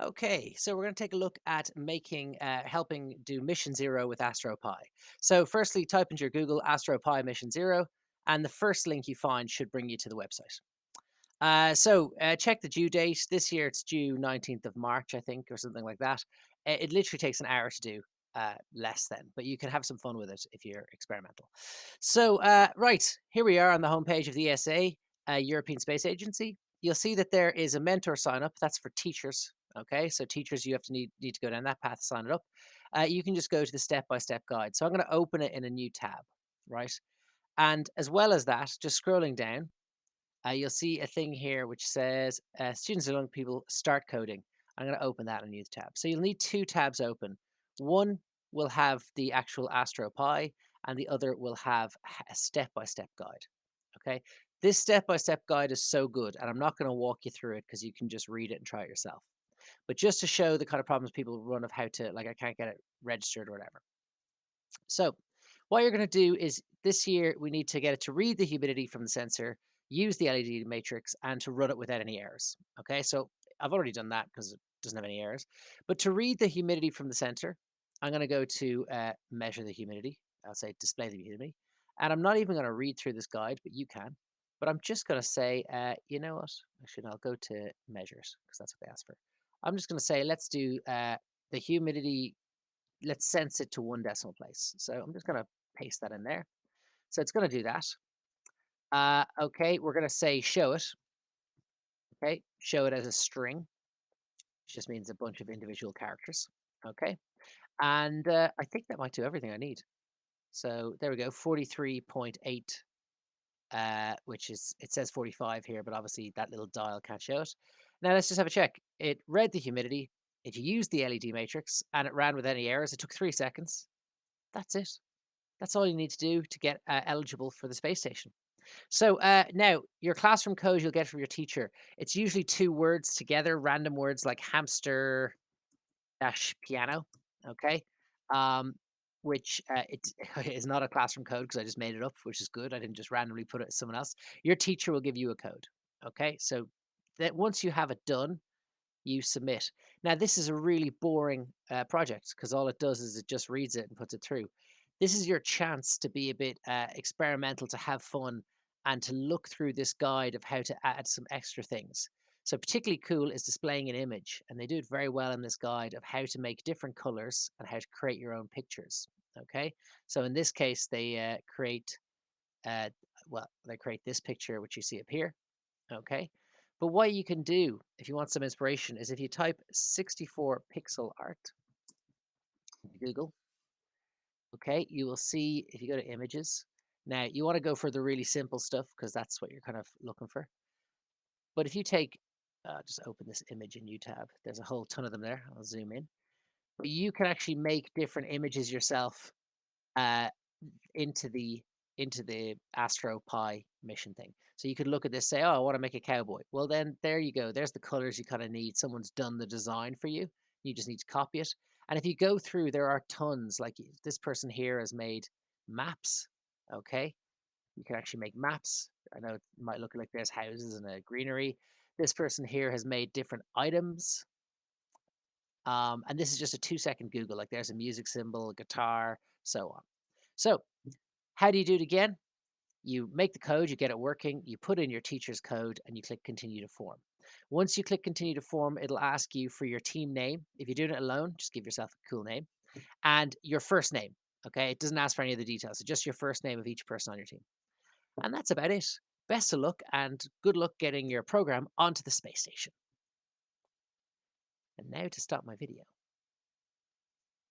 Okay, so we're going to take a look at helping do Mission Zero with Astro Pi. So, firstly, type into your Google Astro Pi Mission Zero, and the first link you find should bring you to the website. Check the due date. This year it's due 19th of March, I think, or something like that. It literally takes an hour to do, less than, but you can have some fun with it if you're experimental. Right, here we are on the homepage of the ESA, European Space Agency. You'll see that there is a mentor sign up. That's for teachers. Okay, so teachers, you have to need to go down that path to sign it up. You can just go to the step by step guide. So I'm going to open it in a new tab, right? And as well as that, just scrolling down, you'll see a thing here which says students and young people start coding. I'm going to open that in a new tab. So you'll need two tabs open. One will have the actual Astro Pi, and the other will have a step by step guide. Okay. This step by step guide is so good, and I'm not going to walk you through it because you can just read it and try it yourself. But just to show the kind of problems people run of how to, like, I can't get it registered or whatever. So what you're going to do is this year we need to get it to read the humidity from the sensor, use the LED matrix, and to run it without any errors. Okay, so I've already done that because it doesn't have any errors. But to read the humidity from the sensor, I'm going to go to measure the humidity. I'll say display the humidity. And I'm not even going to read through this guide, but you can. But I'm just going to say, you know what? Actually, no, I'll go to measures because that's what they asked for. I'm just going to say, let's do the humidity, let's sense it to one decimal place. So I'm just going to paste that in there. So it's going to do that. Okay, we're going to say show it. Okay, show it as a string, which just means a bunch of individual characters. Okay, and I think that might do everything I need. So there we go, 43.8, which is, it says 45 here, but obviously that little dial can't show it. Now let's just have a check. It read the humidity, it used the LED matrix, and it ran with any errors. It took 3 seconds. That's it. That's all you need to do to get eligible for the space station. So now your classroom code you'll get from your teacher. It's usually two words together, random words like hamster dash piano. Okay, um, which it is not a classroom code because I just made it up, which is good. I didn't just randomly put it as someone else. Your teacher will give you a code. Okay, so that once you have it done, you submit. Now, this is a really boring project because all it does is it just reads it and puts it through. This is your chance to be a bit experimental, to have fun, and to look through this guide of how to add some extra things. So, particularly cool is displaying an image, and they do it very well in this guide of how to make different colors and how to create your own pictures. Okay, so in this case, they uh, they create this picture, which you see up here. Okay. But what you can do if you want some inspiration is if you type 64 pixel art into Google, okay, you will see if you go to images. Now, you want to go for the really simple stuff because that's what you're kind of looking for. But if you take, just open this image in new tab, there's a whole ton of them there. I'll zoom in. But you can actually make different images yourself uh, into the into the Astro Pi mission thing. So you could look at this, say, "Oh, I want to make a cowboy." Well, then there you go. There's the colors you kind of need. Someone's done the design for you. You just need to copy it. And if you go through, there are tons. Like this person here has made maps. Okay, you can actually make maps. I know it might look like there's houses and a greenery. This person here has made different items. And this is just a 2-second Google. Like there's a music symbol, a guitar, so on. So how do you do it again? You make the code, you get it working, you put in your teacher's code, and you click continue to form. Once you click continue to form, it'll ask you for your team name. If you're doing it alone, just give yourself a cool name and your first name. Okay. It doesn't ask for any other details. So just your first name of each person on your team. And that's about it. Best of luck and good luck getting your program onto the space station. And now to stop my video.